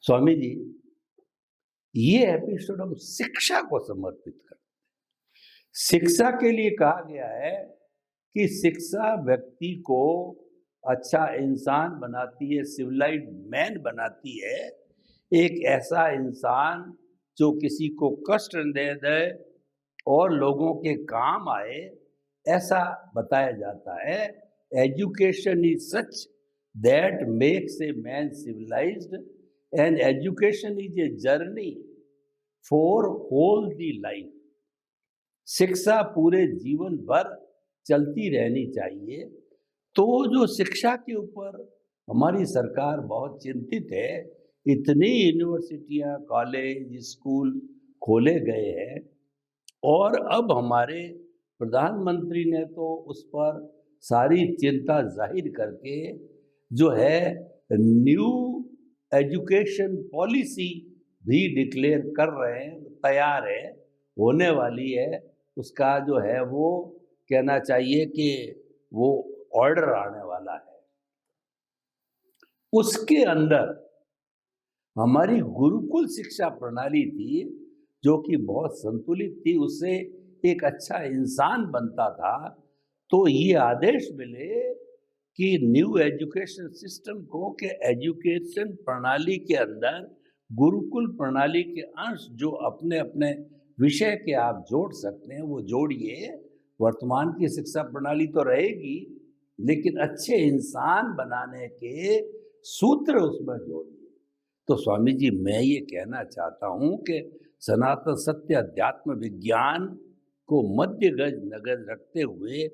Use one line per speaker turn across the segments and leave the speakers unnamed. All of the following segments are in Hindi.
स्वामी जी, ये एपिसोड हम शिक्षा को समर्पित करते हैं। शिक्षा के लिए कहा गया है कि शिक्षा व्यक्ति को अच्छा इंसान बनाती है, सिविलाइज्ड मैन बनाती है। एक ऐसा इंसान जो किसी को कष्ट न दे और लोगों के काम आए, ऐसा बताया जाता है। Education is such that makes a man civilised and education is a journey for whole the life. शिक्षा पूरे जीवन भर चलती रहनी चाहिए। तो जो शिक्षा के ऊपर हमारी सरकार बहुत चिंतित है, इतनी यूनिवर्सिटियां, कॉलेज, स्कूल खोले गए हैं और अब हमारे प्रधानमंत्री ने तो उस पर सारी चिंता जाहिर करके जो है न्यू एजुकेशन पॉलिसी भी डिक्लेयर कर रहे हैं, तैयार है, होने वाली है। उसका जो है वो कहना चाहिए कि वो ऑर्डर आने वाला है। उसके अंदर हमारी गुरुकुल शिक्षा प्रणाली थी जो कि बहुत संतुलित थी, उससे एक अच्छा इंसान बनता था। तो ये आदेश मिले कि न्यू एजुकेशन सिस्टम को कि एजुकेशन प्रणाली के अंदर गुरुकुल प्रणाली के अंश जो अपने अपने विषय के आप जोड़ सकते हैं वो जोड़िए। वर्तमान की शिक्षा प्रणाली तो रहेगी, लेकिन अच्छे इंसान बनाने के सूत्र उसमें जोड़िए। तो स्वामी जी, मैं ये कहना चाहता हूँ कि सनातन सत्य अध्यात्म विज्ञान को मध्यगज नगर रखते हुए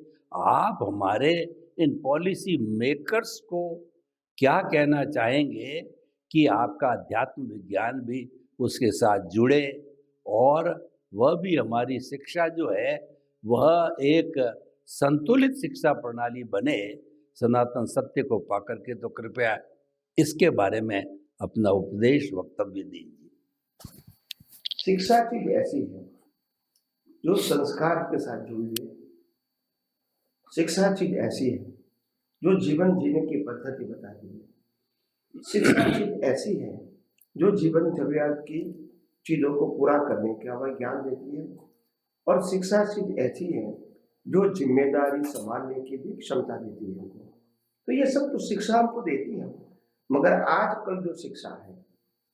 आप हमारे इन पॉलिसी मेकर्स को क्या कहना चाहेंगे कि आपका अध्यात्म विज्ञान भी उसके साथ जुड़े और वह भी हमारी शिक्षा जो है वह एक संतुलित शिक्षा प्रणाली बने सनातन सत्य को पाकर के। तो कृपया इसके बारे में अपना उपदेश वक्तव्य दीजिए।
शिक्षा चीज ऐसी है जो संस्कार के साथ जुड़ी है। शिक्षा चीज ऐसी है जो जीवन जीने की पद्धति बताती है। शिक्षा चीज ऐसी है जो जीवन जरूरियात की चीजों को पूरा करने का वह ज्ञान देती है। और शिक्षा चीज ऐसी है जो जिम्मेदारी संभालने की भी क्षमता देती है। तो ये सब तो शिक्षा हमको देती है, मगर आजकल जो शिक्षा है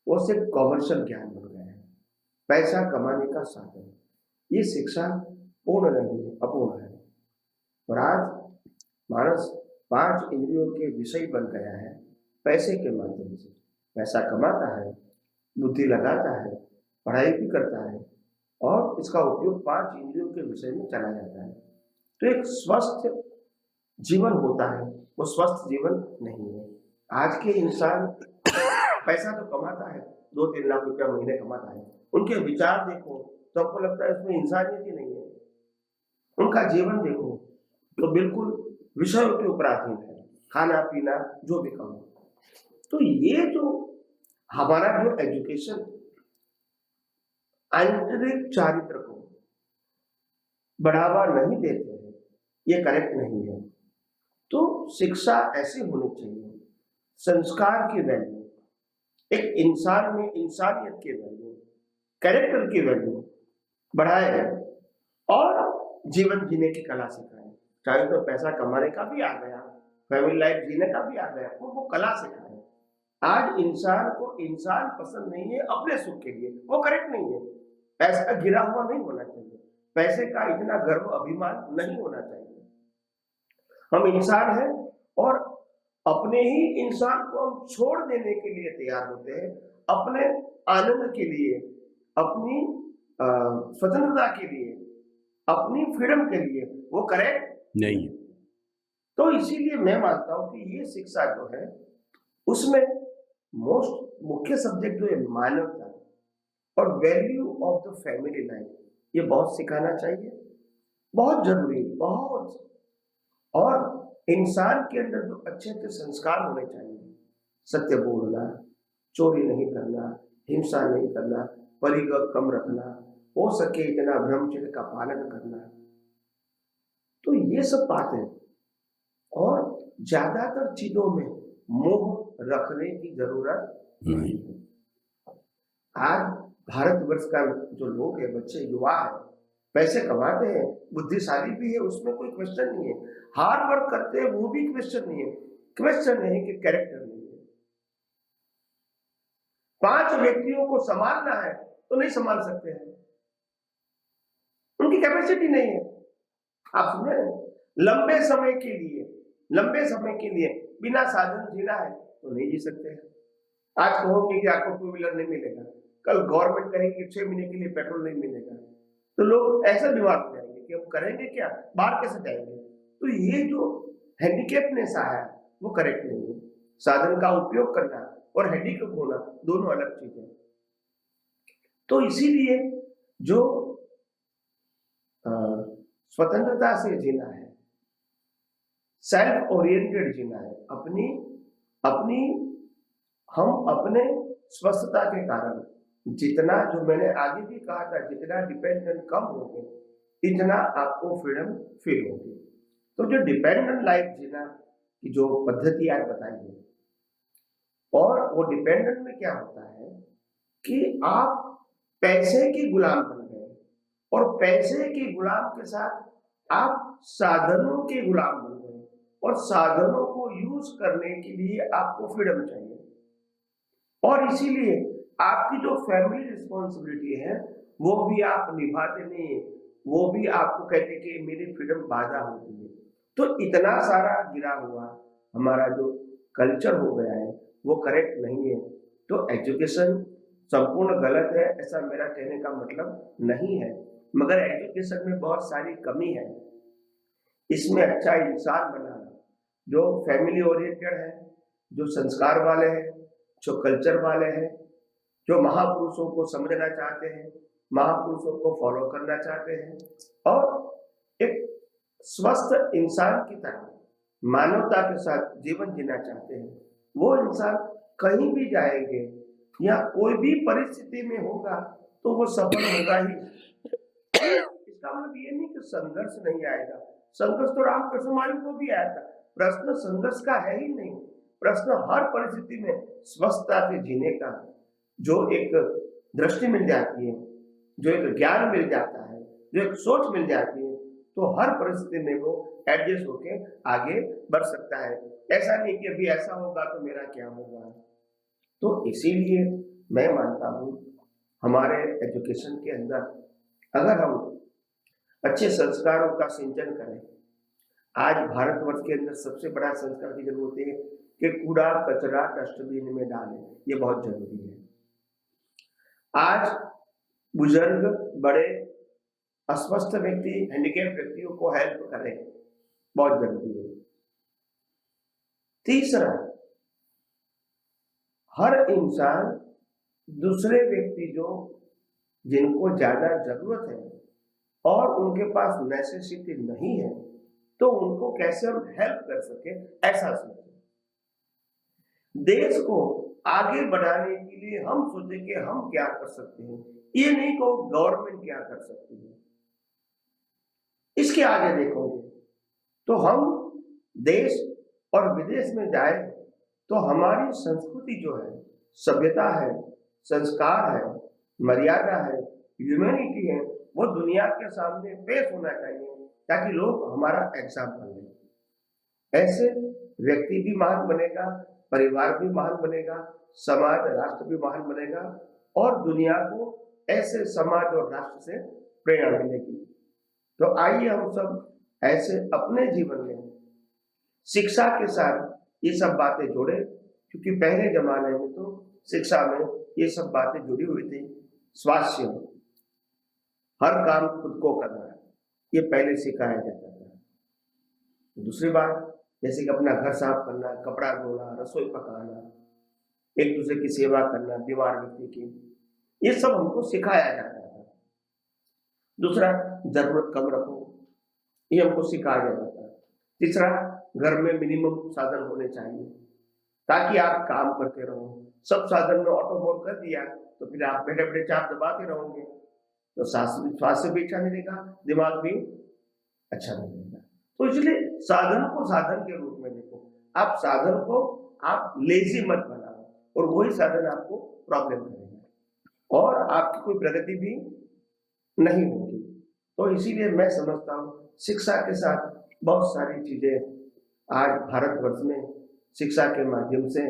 वो सिर्फ कॉमर्शियल ज्ञान बन गया है, पैसा कमाने का साधन। ये शिक्षा पूर्ण नहीं है, अपूर्ण है। और आज मानस 5 इंद्रियों के विषय बन गया है। पैसे के माध्यम से पैसा कमाता है, बुद्धि लगाता है, पढ़ाई भी करता है और इसका उपयोग 5 इंद्रियों के विषय में चला जाता है। तो एक स्वस्थ जीवन होता है, वो स्वस्थ जीवन नहीं है। आज के इंसान पैसा तो कमाता है, 2-3 लाख रुपया महीने कमाता है, उनके विचार देखो तो आपको लगता है इसमें इंसानियत ही नहीं है। उनका जीवन देखो तो बिल्कुल विषयों के ऊपर आधीन है, खाना पीना जो भी कहो। तो ये जो हमारा जो एजुकेशन आंतरिक चारित्र को बढ़ावा नहीं देते हैं, ये करेक्ट नहीं है। तो शिक्षा ऐसी होनी चाहिए, संस्कार की वैल्यू, एक इंसान में इंसानियत की वैल्यू, कैरेक्टर की वैल्यू बढ़ाए और जीवन जीने की कला सिखाए। चाहे तो पैसा कमाने का भी आ गया, फैमिली लाइफ जीने का भी आ गया, वो कला सिखाए। आज इंसान को इंसान पसंद नहीं है अपने सुख के लिए, वो करेक्ट नहीं है। पैसा गिरा हुआ नहीं होना चाहिए, पैसे का इतना गर्व अभिमान नहीं होना चाहिए। हम इंसान हैं और अपने ही इंसान को हम छोड़ देने के लिए तैयार होते हैं, अपने आनंद के लिए, अपनी स्वतंत्रता के लिए, अपनी फ्रीडम के लिए। वो करेक्ट
नहीं।
तो इसीलिए मैं मानता हूं कि ये शिक्षा जो है उसमें मोस्ट मुख्य सब्जेक्ट जो है मानवता और value of the family life, ये बहुत सिखाना चाहिए, बहुत जरूरी, बहुत। और इंसान के अंदर जो अच्छे अच्छे संस्कार होने चाहिए, सत्य बोलना, चोरी नहीं करना, हिंसा नहीं करना, परिग्रह कम रखना, हो सके इतना ब्रह्मचर्य का पालन करना, तो ये सब बातें। और ज्यादातर चीजों में मोह रखने की जरूरत नहीं है। आज भारतवर्ष का जो लोग है, बच्चे युवा है, पैसे कमाते हैं, बुद्धिशाली भी है, उसमें कोई क्वेश्चन नहीं है, हार्ड वर्क करते हैं, वो भी क्वेश्चन नहीं है। क्वेश्चन है कि कैरेक्टर नहीं है। 5 व्यक्तियों को संभालना है तो नहीं संभाल सकते हैं, उनकी कैपेसिटी नहीं है। आप सुने, लंबे समय के लिए बिना साधन जीना है तो नहीं जी सकते हैं। आज कहोगे कि आपको 2 व्हीलर नहीं मिलेगा, कल गवर्नमेंट कहेगी कि 6 महीने के लिए पेट्रोल नहीं मिलेगा, तो लोग ऐसा दिमाग में आएंगे कि हम करेंगे क्या, बाहर कैसे जाएंगे। तो ये जो हैंडीकैपनेस आया वो करेक्ट नहीं है। साधन का उपयोग करना और हैंडीकैप होना दोनों अलग चीजें हैं। तो इसीलिए जो स्वतंत्रता से जीना है, सेल्फ ओरिएंटेड जीना है, हम अपने स्वस्थता के कारण जितना, जो मैंने आगे भी कहा था, जितना डिपेंडेंट कम होंगे इतना आपको फ्रीडम फील होगी। तो जो डिपेंडेंट लाइफ जीना की जो पद्धति आज बताई है, और वो डिपेंडेंट में क्या होता है कि आप पैसे की गुलाम बन गए, और पैसे के गुलाम के साथ आप साधनों के गुलाम बन गए, और साधनों को यूज करने के लिए आपको फ्रीडम चाहिए। और इसीलिए आपकी जो फैमिली रिस्पॉन्सिबिलिटी है वो भी आप निभाते नहीं है, वो भी आपको कहते कि मेरी फ्रीडम बाधा होती है। तो इतना सारा गिरा हुआ हमारा जो कल्चर हो गया है वो करेक्ट नहीं है। तो एजुकेशन संपूर्ण गलत है ऐसा मेरा कहने का मतलब नहीं है, मगर एजुकेशन में बहुत सारी कमी है। इसमें अच्छा इंसान बनाना, जो फैमिली ओरिएंटेड है, जो संस्कार वाले हैं, जो कल्चर वाले हैं, जो महापुरुषों को समझना चाहते हैं, महापुरुषों को फॉलो करना चाहते हैं, और एक स्वस्थ इंसान की तरह मानवता के साथ जीवन जीना चाहते हैं, वो इंसान कहीं भी जाएंगे या कोई भी परिस्थिति में होगा तो वो सफल होगा ही। इसका मतलब ये नहीं कि संघर्ष नहीं आएगा, संघर्ष तो रामकृष्ण माली को भी आया था। प्रश्न संघर्ष का है ही नहीं, प्रश्न हर परिस्थिति में स्वस्थता से जीने का जो एक दृष्टि मिल जाती है, जो एक ज्ञान मिल जाता है, जो एक सोच मिल जाती है, तो हर परिस्थिति में वो एडजस्ट होके आगे बढ़ सकता है। ऐसा नहीं कि अभी ऐसा होगा तो मेरा क्या होगा। तो इसीलिए मैं मानता हूँ हमारे एजुकेशन के अंदर अगर हम अच्छे संस्कारों का सिंचन करें, आज भारतवर्ष के अंदर सबसे बड़ा संस्कार की जरूरत है कि कूड़ा कचरा डस्टबिन में डालें, ये बहुत जरूरी है। आज बुजुर्ग, बड़े, अस्वस्थ व्यक्ति, हैंडीकैप व्यक्तियों को हेल्प करें, बहुत जरूरी है। तीसरा, हर इंसान दूसरे व्यक्ति जो जिनको ज्यादा जरूरत है और उनके पास नेसेसिटी नहीं है, तो उनको कैसे हम हेल्प कर सके ऐसा सोचें। देश को आगे बढ़ाने के लिए हम सोचें कि हम क्या कर सकते हैं, ये नहीं को गवर्नमेंट क्या कर सकती है। इसके आगे देखोगे तो हम देश और विदेश में जाए तो हमारी संस्कृति जो है, सभ्यता है, संस्कार है, मर्यादा है, ह्यूमैनिटी है, वो दुनिया के सामने पेश होना चाहिए ताकि लोग हमारा एग्जाम्पल लें। ऐसे व्यक्ति भी महान बनेगा, परिवार भी महान बनेगा, समाज राष्ट्र भी महान बनेगा, और दुनिया को ऐसे समाज और राष्ट्र से प्रेरणा मिलेगी। तो आइए हम सब ऐसे अपने जीवन में शिक्षा के साथ ये सब बातें जोड़े, क्योंकि पहले जमाने में तो शिक्षा में ये सब बातें जुड़ी हुई थी। स्वास्थ्य, हर काम खुद को करना, ये पहले सिखाया जाता था। दूसरी बात, जैसे कि अपना घर साफ करना, कपड़ा धोना, रसोई पकाना, एक दूसरे की सेवा करना, बीमार व्यक्ति की, ये सब हमको सिखाया जाता था। दूसरा, जरूरत कम रखो, ये हमको सिखाया जाता था। तीसरा, घर में मिनिमम साधन होने चाहिए ताकि आप काम करते रहो। सब साधन में ऑटो मोड कर दिया तो फिर आप बैठे बैठे चाप दबाते रहोगे, तो स्वास्थ्य भी अच्छा मिलेगा, दिमाग भी अच्छा मिलेगा। तो इसलिए साधन को साधन के रूप में देखो। आप साधन को आप लेजी मत बनाओ, और वही साधन आपको प्रॉब्लम करेगा। और आपकी कोई प्रगति भी नहीं होगी। तो इसीलिए मैं समझता हूँ शिक्षा के साथ बहुत सारी चीजें आज भारतवर्ष में शिक्षा के माध्यम से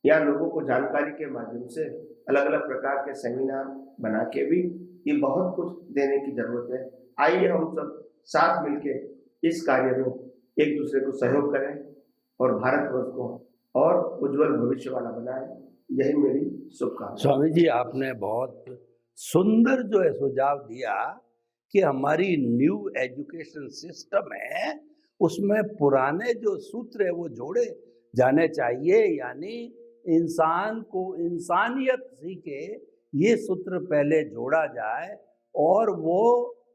या लोगों को जानकारी के माध्यम से अलग अलग प्रकार के सेमिनार बना के भी ये बहुत कुछ देने की जरूरत है। आइए हम सब साथ मिलके इस कार्य में एक दूसरे को सहयोग करें और भारतवर्ष को और उज्जवल भविष्य वाला बनाएं। यही मेरी शुभकामना।
स्वामी जी, आपने बहुत सुंदर जो है सुझाव दिया कि हमारी न्यू एजुकेशन सिस्टम है उसमें पुराने जो सूत्र है वो जोड़े जाने चाहिए, यानी इंसान को इंसानियत सीखे ये सूत्र पहले जोड़ा जाए और वो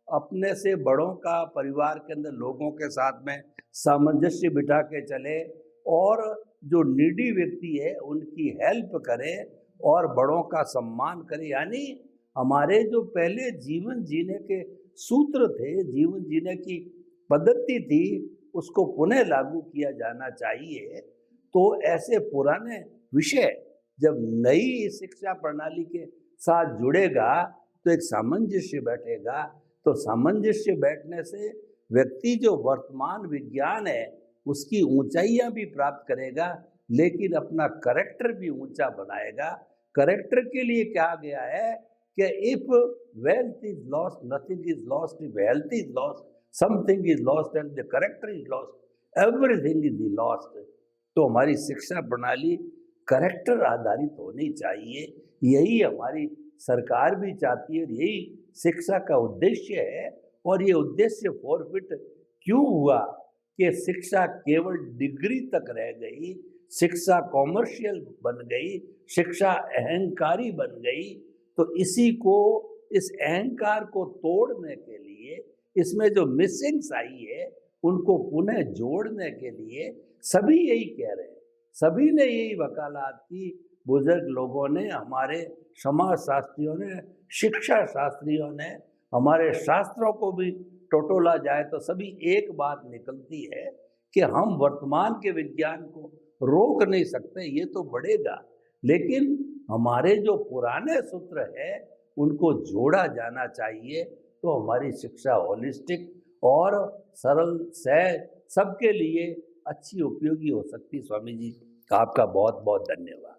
अपने से बड़ों का परिवार के अंदर लोगों के साथ में सामंजस्य बिठा के चले और जो नीडी व्यक्ति है उनकी हेल्प करे और बड़ों का सम्मान करे। यानी हमारे जो पहले जीवन जीने के सूत्र थे, जीवन जीने की पद्धति थी, उसको पुनः लागू किया जाना चाहिए। तो ऐसे पुराने विषय जब नई शिक्षा प्रणाली के साथ जुड़ेगा तो एक सामंजस्य बैठेगा। तो सामंजस्य बैठने से व्यक्ति जो वर्तमान विज्ञान है उसकी ऊंचाइयां भी प्राप्त करेगा, लेकिन अपना करेक्टर भी ऊंचा बनाएगा। करेक्टर के लिए क्या गया है कि if wealth is lost nothing is lost, if health is lost something is lost and the character is lost everything is lost. तो हमारी शिक्षा प्रणाली करेक्टर आधारित होनी चाहिए। यही हमारी सरकार भी चाहती है, यही शिक्षा का उद्देश्य है। और ये उद्देश्य फॉरफिट क्यों हुआ कि शिक्षा केवल डिग्री तक रह गई, शिक्षा कॉमर्शियल बन गई, शिक्षा अहंकारी बन गई। तो इसी को, इस अहंकार को तोड़ने के लिए, इसमें जो मिसिंग्स आई है उनको पुनः जोड़ने के लिए सभी यही कह रहे हैं, सभी ने यही वकालत की। बुजुर्ग लोगों ने, हमारे समाज शास्त्रियों ने, शिक्षा शास्त्रियों ने, हमारे शास्त्रों को भी टटोला जाए तो सभी एक बात निकलती है कि हम वर्तमान के विज्ञान को रोक नहीं सकते, ये तो बढ़ेगा, लेकिन हमारे जो पुराने सूत्र है उनको जोड़ा जाना चाहिए। तो हमारी शिक्षा होलिस्टिक और सरल सहज सबके लिए अच्छी उपयोगी हो सकती। स्वामी जी, आपका बहुत बहुत धन्यवाद।